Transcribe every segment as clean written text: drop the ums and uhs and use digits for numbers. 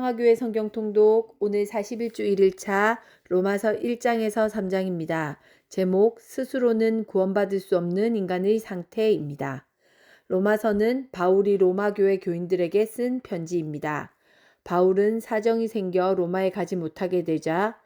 평화교회 성경 통독 오늘 41주 1일차 로마서 1장에서 3장입니다. 제목 스스로는 구원받을 수 없는 인간의 상태입니다. 로마서는 바울이 로마교회 교인들에게 쓴 편지입니다. 바울은 사정이 생겨 로마에 가지 못하게 되자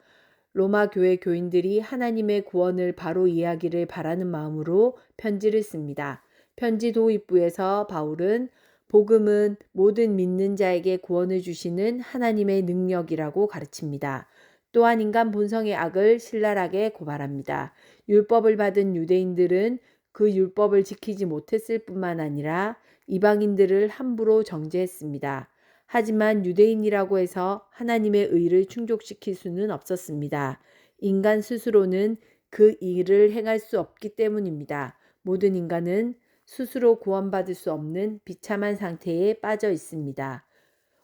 로마 교회 교인들이 하나님의 구원을 바로 이해하기를 바라는 마음으로 편지를 씁니다. 편지 도입부에서 바울은 복음은 모든 믿는 자에게 구원을 주시는 하나님의 능력이라고 가르칩니다. 또한 인간 본성의 악을 신랄하게 고발합니다. 율법을 받은 유대인들은 그 율법을 지키지 못했을 뿐만 아니라 이방인들을 함부로 정죄했습니다. 하지만 유대인이라고 해서 하나님의 의를 충족시킬 수는 없었습니다. 인간 스스로는 그 일을 행할 수 없기 때문입니다. 모든 인간은 스스로 구원받을 수 없는 비참한 상태에 빠져 있습니다.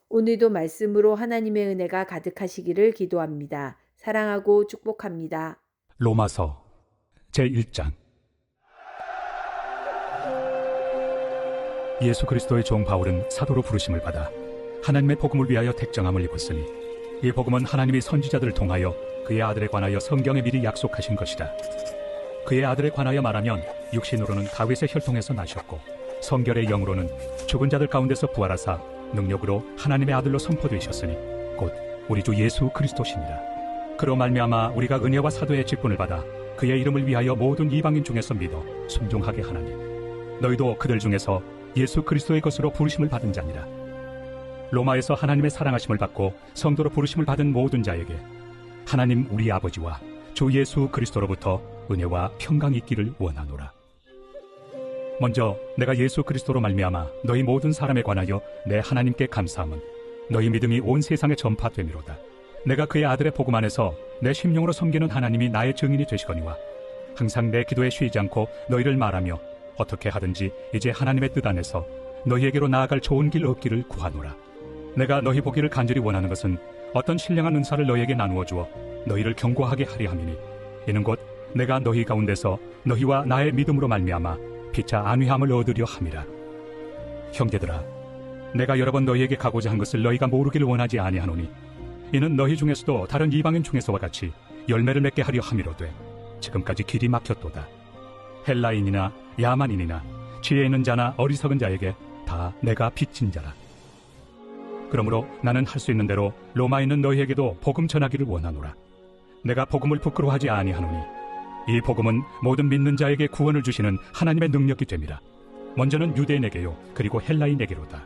오늘도 말씀으로 하나님의 은혜가 가득하시기를 기도합니다. 사랑하고 축복합니다. 로마서 제1장. 예수 그리스도의 종 바울은 사도로 부르심을 받아 하나님의 복음을 위하여 택정함을 입었으니 이 복음은 하나님이 선지자들을 통하여 그의 아들에 관하여 성경에 미리 약속하신 것이라. 그의 아들에 관하여 말하면 육신으로는 다윗의 혈통에서 나셨고 성결의 영으로는 죽은 자들 가운데서 부활하사 능력으로 하나님의 아들로 선포되셨으니 곧 우리 주 예수 그리스도시니라. 그로 말미암아 우리가 은혜와 사도의 직분을 받아 그의 이름을 위하여 모든 이방인 중에서 믿어 순종하게 하나니 너희도 그들 중에서 예수 그리스도의 것으로 부르심을 받은 자니라. 로마에서 하나님의 사랑하심을 받고 성도로 부르심을 받은 모든 자에게 하나님 우리 아버지와 주 예수 그리스도로부터 은혜와 평강이 있기를 원하노라. 먼저 내가 예수 그리스도로 말미암아 너희 모든 사람에 관하여 내 하나님께 감사함은 너희 믿음이 온 세상에 전파됨이로다. 내가 그의 아들의 복음 안에서 내 심령으로 섬기는 하나님이 나의 증인이 되시거니와 항상 내 기도에 쉬지 않고 너희를 말하며 어떻게 하든지 이제 하나님의 뜻 안에서 너희에게로 나아갈 좋은 길 얻기를 구하노라. 내가 너희 보기를 간절히 원하는 것은 어떤 신령한 은사를 너희에게 나누어 주어 너희를 견고하게 하려 함이니 이는 곧 내가 너희 가운데서 너희와 나의 믿음으로 말미암아 피차 안위함을 얻으려 함이라. 형제들아, 내가 여러 번 너희에게 가고자 한 것을 너희가 모르기를 원하지 아니하노니 이는 너희 중에서도 다른 이방인 중에서와 같이 열매를 맺게 하려 함이로되 지금까지 길이 막혔도다. 헬라인이나 야만인이나 지혜 있는 자나 어리석은 자에게 다 내가 빚진 자라. 그러므로 나는 할 수 있는 대로 로마에 있는 너희에게도 복음 전하기를 원하노라. 내가 복음을 부끄러워하지 아니하노니 이 복음은 모든 믿는 자에게 구원을 주시는 하나님의 능력이 됨이라. 먼저는 유대인에게요 그리고 헬라인에게로다.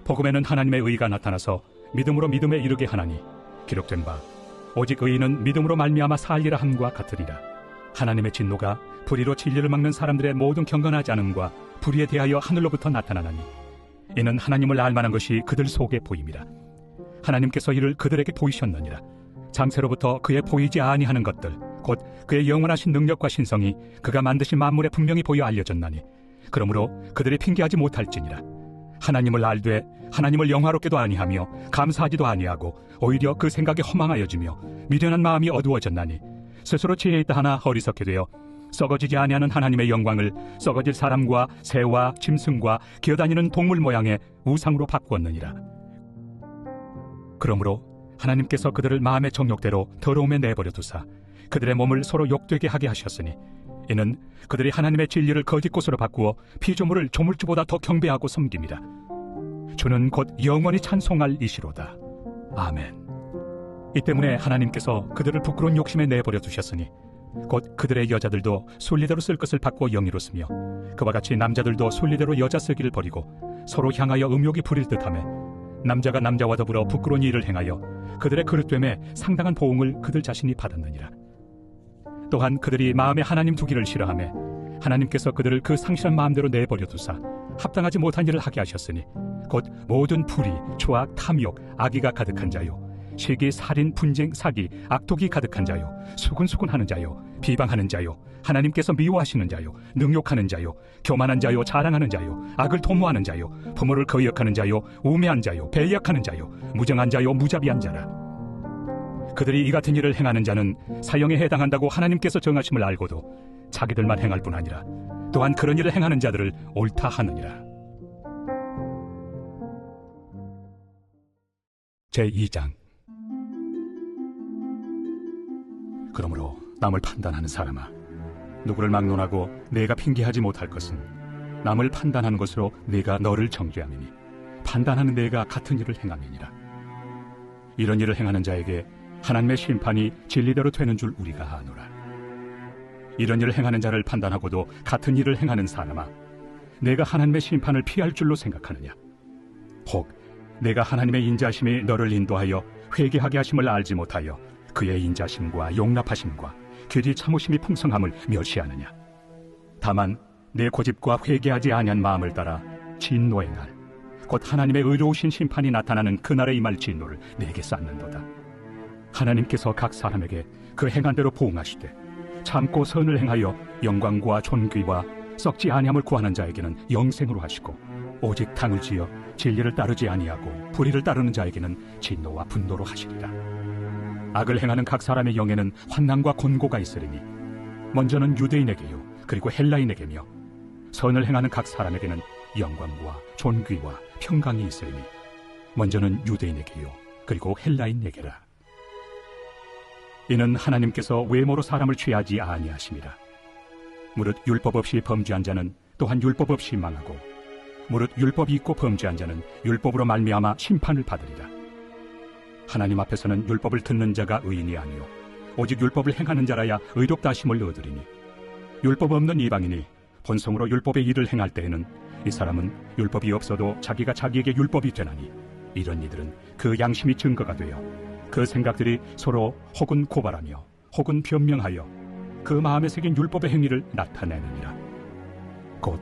복음에는 하나님의 의가 나타나서 믿음으로 믿음에 이르게 하나니 기록된 바 오직 의인은 믿음으로 말미암아 살리라 함과 같으리라. 하나님의 진노가 불의로 진리를 막는 사람들의 모든 경건하지 않음과 불의에 대하여 하늘로부터 나타나나니 이는 하나님을 알만한 것이 그들 속에 보임이라. 하나님께서 이를 그들에게 보이셨느니라. 장세로부터 그의 보이지 아니하는 것들 곧 그의 영원하신 능력과 신성이 그가 만드신 만물에 분명히 보여 알려졌나니 그러므로 그들이 핑계하지 못할지니라. 하나님을 알되 하나님을 영화롭게도 아니하며 감사하지도 아니하고 오히려 그 생각에 허망하여지며 미련한 마음이 어두워졌나니 스스로 지혜 있다 하나 어리석게 되어 썩어지지 아니하는 하나님의 영광을 썩어질 사람과 새와 짐승과 기어다니는 동물 모양의 우상으로 바꾸었느니라. 그러므로 하나님께서 그들을 마음의 정욕대로 더러움에 내버려 두사 그들의 몸을 서로 욕되게 하게 하셨으니 이는 그들이 하나님의 진리를 거짓 것으로 바꾸어 피조물을 조물주보다 더 경배하고 섬김이라. 주는 곧 영원히 찬송할 이시로다. 아멘. 이 때문에 하나님께서 그들을 부끄러운 욕심에 내버려 두셨으니 곧 그들의 여자들도 순리대로 쓸 것을 받고 영예로 쓰며 그와 같이 남자들도 순리대로 여자 쓰기를 버리고 서로 향하여 음욕이 부릴 듯하며 남자가 남자와 더불어 부끄러운 일을 행하여 그들의 그릇됨에 상당한 보응을 그들 자신이 받았느니라. 또한 그들이 마음에 하나님 두기를 싫어하며 하나님께서 그들을 그 상실한 마음대로 내버려 두사 합당하지 못한 일을 하게 하셨으니 곧 모든 불의, 추악, 탐욕, 악의가 가득한 자요 시기, 살인, 분쟁, 사기, 악독이 가득한 자요 수군수군하는 자요 비방하는 자요 하나님께서 미워하시는 자요 능욕하는 자요 교만한 자요 자랑하는 자요 악을 도모하는 자요 부모를 거역하는 자요 우매한 자요 배역하는 자요 무정한 자요 무자비한 자라. 그들이 이 같은 일을 행하는 자는 사형에 해당한다고 하나님께서 정하심을 알고도 자기들만 행할 뿐 아니라 또한 그런 일을 행하는 자들을 옳다 하느니라. 제2장. 그러므로 남을 판단하는 사람아, 누구를 막론하고 내가 핑계하지 못할 것은 남을 판단하는 것으로 내가 너를 정죄함이니 판단하는 내가 같은 일을 행함이니라. 이런 일을 행하는 자에게 하나님의 심판이 진리대로 되는 줄 우리가 아노라. 이런 일을 행하는 자를 판단하고도 같은 일을 행하는 사람아, 내가 하나님의 심판을 피할 줄로 생각하느냐? 혹 내가 하나님의 인자심이 너를 인도하여 회개하게 하심을 알지 못하여 그의 인자심과 용납하심과 길이 참으심이 풍성함을 멸시하느냐? 다만 내 고집과 회개하지 아니한 마음을 따라 진노의 날, 곧 하나님의 의로우신 심판이 나타나는 그날에 임할 진노를 내게 쌓는도다. 하나님께서 각 사람에게 그 행한 대로 보응하시되 참고 선을 행하여 영광과 존귀와 썩지 아니함을 구하는 자에게는 영생으로 하시고, 오직 당을 지어 진리를 따르지 아니하고 불의를 따르는 자에게는 진노와 분노로 하시리라. 악을 행하는 각 사람의 영에는 환난과 곤고가 있으리니 먼저는 유대인에게요 그리고 헬라인에게며, 선을 행하는 각 사람에게는 영광과 존귀와 평강이 있으리니 먼저는 유대인에게요 그리고 헬라인에게라. 이는 하나님께서 외모로 사람을 취하지 아니하심이라. 무릇 율법 없이 범죄한 자는 또한 율법 없이 망하고, 무릇 율법이 있고 범죄한 자는 율법으로 말미암아 심판을 받으리라. 하나님 앞에서는 율법을 듣는 자가 의인이 아니요 오직 율법을 행하는 자라야 의롭다 하심을 얻으리니, 율법 없는 이방인이 본성으로 율법의 일을 행할 때에는 이 사람은 율법이 없어도 자기가 자기에게 율법이 되나니, 이런 이들은 그 양심이 증거가 되어 그 생각들이 서로 혹은 고발하며 혹은 변명하여 그 마음에 새긴 율법의 행위를 나타내느니라. 곧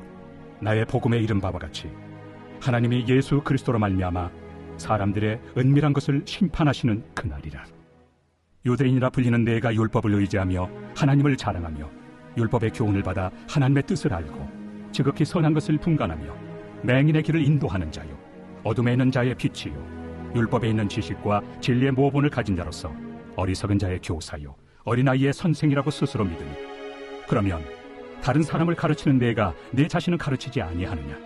나의 복음에 이른 바와 같이 하나님이 예수 그리스도로 말미암아 사람들의 은밀한 것을 심판하시는 그날이라. 유대인이라 불리는 내가 율법을 의지하며 하나님을 자랑하며 율법의 교훈을 받아 하나님의 뜻을 알고 지극히 선한 것을 분간하며 맹인의 길을 인도하는 자요 어둠에 있는 자의 빛이요 율법에 있는 지식과 진리의 모본을 가진 자로서 어리석은 자의 교사요 어린아이의 선생이라고 스스로 믿으니, 그러면 다른 사람을 가르치는 내가 내 자신을 가르치지 아니하느냐?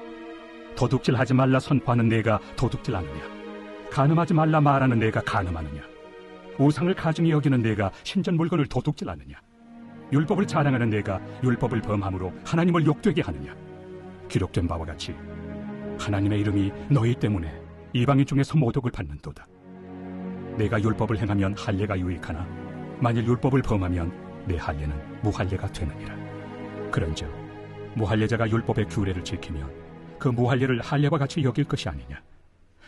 도둑질하지 말라 선포하는 내가 도둑질하느냐? 간음하지 말라 말하는 내가 간음하느냐? 우상을 가증히 여기는 내가 신전 물건을 도둑질하느냐? 율법을 자랑하는 내가 율법을 범함으로 하나님을 욕되게 하느냐? 기록된 바와 같이 하나님의 이름이 너희 때문에 이방인 중에서 모독을 받는도다. 내가 율법을 행하면 할례가 유익하나 만일 율법을 범하면 내 할례는 무할례가 되느니라. 그런즉 무할례자가 율법의 규례를 지키면 그 무할례를 할례와 같이 여길 것이 아니냐?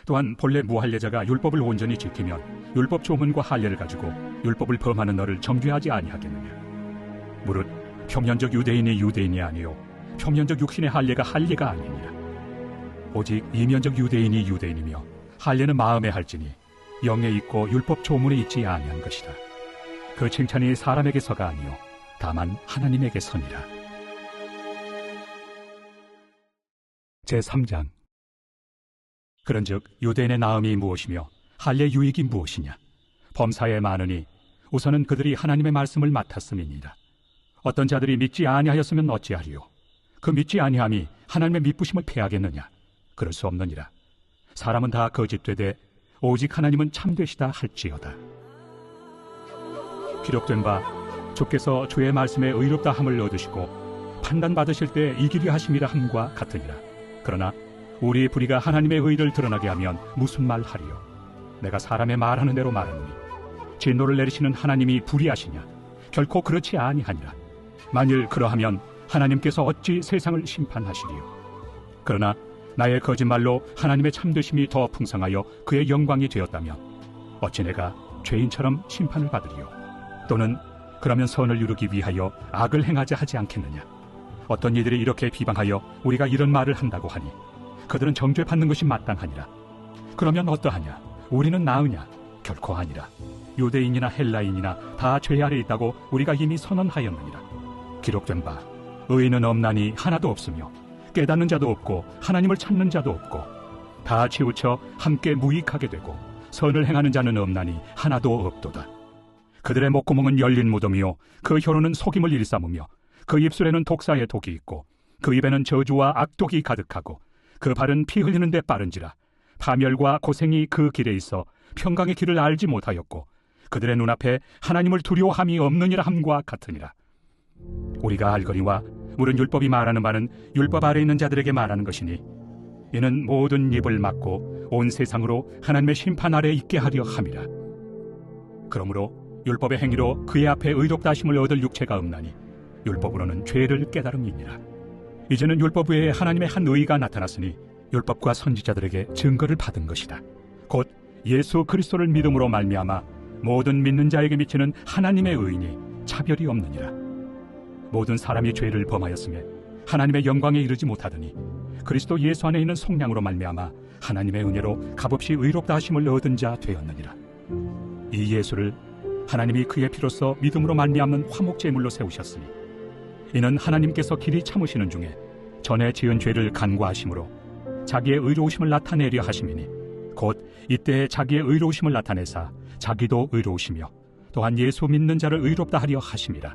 또한 본래 무할례자가 율법을 온전히 지키면 율법 조문과 할례를 가지고 율법을 범하는 너를 정죄하지 아니하겠느냐? 무릇 표면적 유대인이 유대인이 아니요 표면적 육신의 할례가 할례가 아니니라. 오직 이면적 유대인이 유대인이며 할례는 마음에 할지니 영에 있고 율법 조문에 있지 아니한 것이라. 그 칭찬이 사람에게서가 아니요 다만 하나님에게서니라. 제3장. 그런즉 유대인의 나음이 무엇이며 할례 유익이 무엇이냐? 범사에 많으니 우선은 그들이 하나님의 말씀을 맡았음이니라. 어떤 자들이 믿지 아니하였으면 어찌하리요? 그 믿지 아니함이 하나님의 믿부심을 패하겠느냐? 그럴 수 없느니라. 사람은 다 거짓되되 오직 하나님은 참되시다 할지어다. 기록된 바 주께서 주의 말씀에 의롭다 함을 얻으시고 판단받으실 때 이기리 하심이라 함과 같으니라. 그러나 우리 불의가 하나님의 의를 드러나게 하면 무슨 말 하리요? 내가 사람의 말하는 대로 말하노니 진노를 내리시는 하나님이 불의하시냐? 결코 그렇지 아니하니라. 만일 그러하면 하나님께서 어찌 세상을 심판하시리요? 그러나 나의 거짓말로 하나님의 참되심이 더 풍성하여 그의 영광이 되었다면 어찌 내가 죄인처럼 심판을 받으리요? 또는 그러면 선을 이루기 위하여 악을 행하자 하지 않겠느냐? 어떤 이들이 이렇게 비방하여 우리가 이런 말을 한다고 하니 그들은 정죄받는 것이 마땅하니라. 그러면 어떠하냐? 우리는 나으냐? 결코 아니라. 유대인이나 헬라인이나 다 죄 아래 있다고 우리가 이미 선언하였느니라. 기록된 바 의인은 없나니 하나도 없으며 깨닫는 자도 없고 하나님을 찾는 자도 없고 다 치우쳐 함께 무익하게 되고 선을 행하는 자는 없나니 하나도 없도다. 그들의 목구멍은 열린 무덤이요 그 혀로는 속임을 일삼으며 그 입술에는 독사의 독이 있고 그 입에는 저주와 악독이 가득하고 그 발은 피 흘리는 데 빠른지라. 파멸과 고생이 그 길에 있어 평강의 길을 알지 못하였고 그들의 눈앞에 하나님을 두려워함이 없느니라 함과 같으니라. 우리가 알거니와 물은 율법이 말하는 바는 율법 아래 있는 자들에게 말하는 것이니 이는 모든 입을 막고 온 세상으로 하나님의 심판 아래 있게 하려 함이라. 그러므로 율법의 행위로 그의 앞에 의롭다 하심을 얻을 육체가 없나니 율법으로는 죄를 깨달음이니라. 이제는 율법 외에 하나님의 한 의가 나타났으니 율법과 선지자들에게 증거를 받은 것이다. 곧 예수 그리스도를 믿음으로 말미암아 모든 믿는 자에게 미치는 하나님의 의인이 차별이 없느니라. 모든 사람이 죄를 범하였으며 하나님의 영광에 이르지 못하더니 그리스도 예수 안에 있는 속량으로 말미암아 하나님의 은혜로 값없이 의롭다 하심을 얻은 자 되었느니라. 이 예수를 하나님이 그의 피로써 믿음으로 말미암는 화목제물로 세우셨으니 이는 하나님께서 길이 참으시는 중에 전에 지은 죄를 간과하심으로 자기의 의로우심을 나타내려 하심이니 곧 이때에 자기의 의로우심을 나타내사 자기도 의로우시며 또한 예수 믿는 자를 의롭다 하려 하심이라.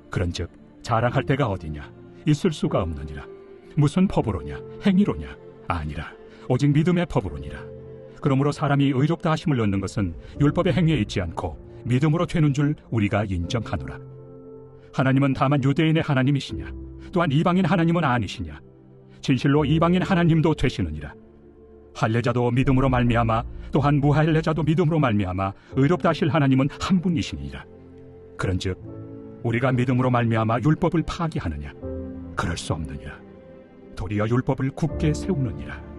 그런즉 자랑할 데가 어디냐? 있을 수가 없느니라. 무슨 법으로냐? 행위로냐? 아니라 오직 믿음의 법으로니라. 그러므로 사람이 의롭다 하심을 얻는 것은 율법의 행위에 있지 않고 믿음으로 되는 줄 우리가 인정하노라. 하나님은 다만 유대인의 하나님이시냐? 또한 이방인 하나님은 아니시냐? 진실로 이방인 하나님도 되시느니라. 할례자도 믿음으로 말미암아 또한 무할례자도 믿음으로 말미암아 의롭다 하실 하나님은 한 분이시니라. 그런즉 우리가 믿음으로 말미암아 율법을 파기하느냐? 그럴 수 없느니라. 도리어 율법을 굳게 세우느니라.